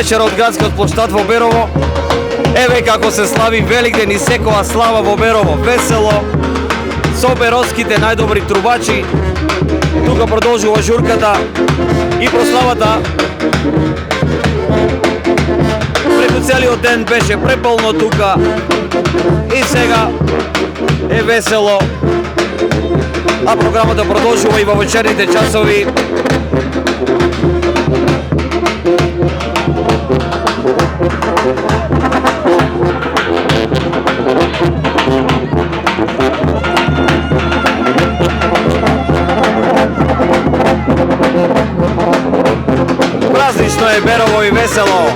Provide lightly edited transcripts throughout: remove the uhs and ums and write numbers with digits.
вечера од градскиот плоштад во Берово. Еве како се слави Великден и секоја слава во Берово. Весело, со бероските најдобри трубачи. Тука продолжува журката и прославата. Преку целиот ден беше преполно тука и сега е весело. А програмата продолжува и во вечерните часови. Празнично е Берово и весело.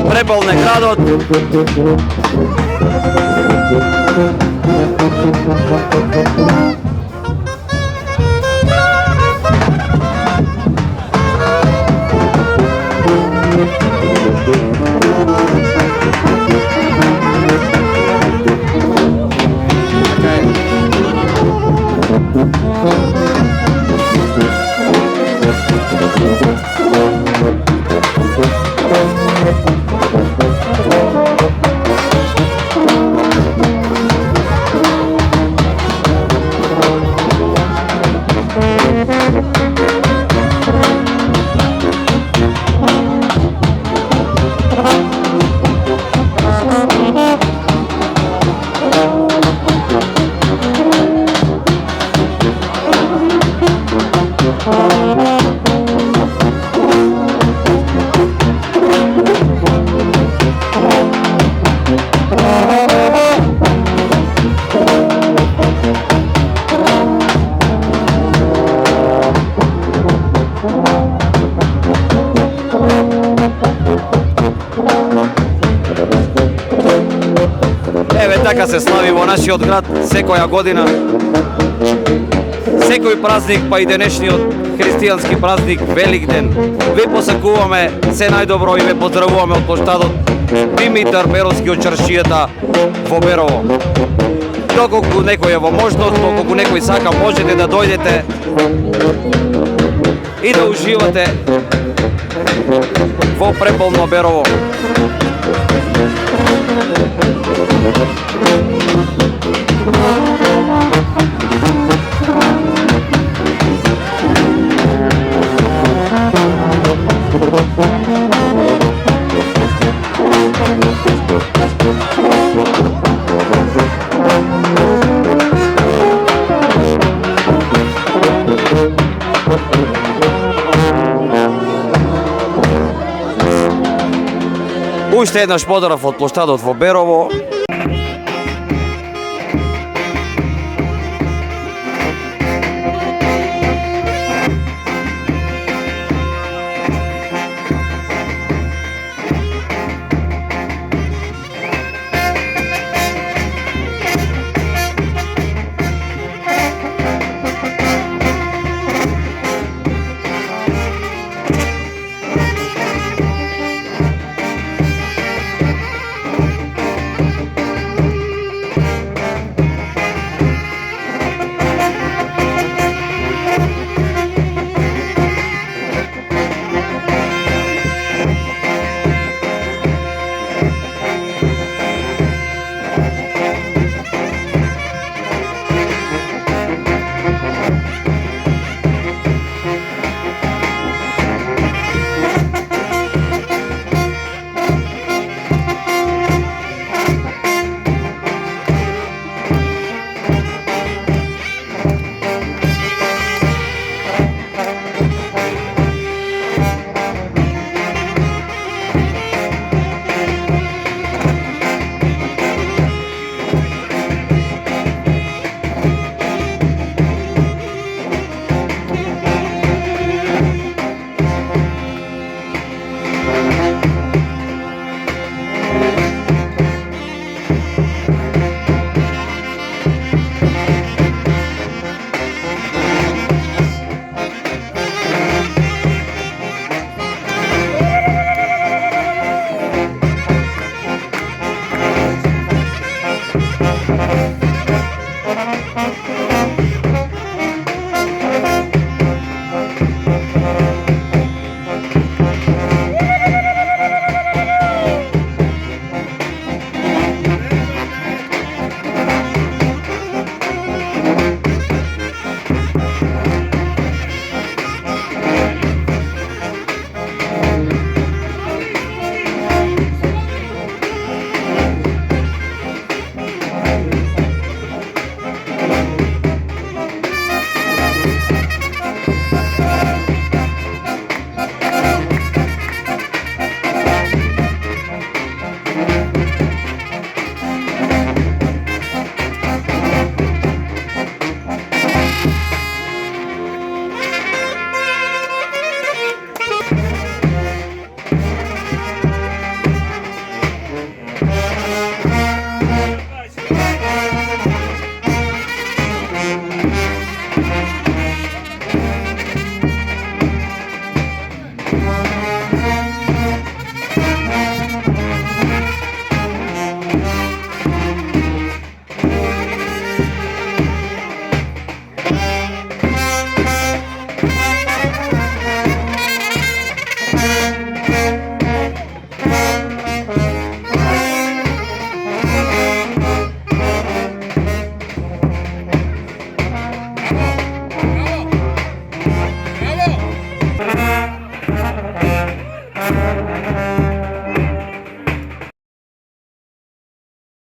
Препълн е градот. Еве така се слави во нашиот град секоја година. Секој празник, па и денешниот христијански празник Великден. Ви посакуваме се најдобро и ве поздравуваме од плоштадот Димитар Беровски од чаршијата во Берово. Доколку некој е во можност, доколку некој сака, можете да дојдете и да уживате во преполно Берово. Уште еднаш поздрав од плоштадот во Берово.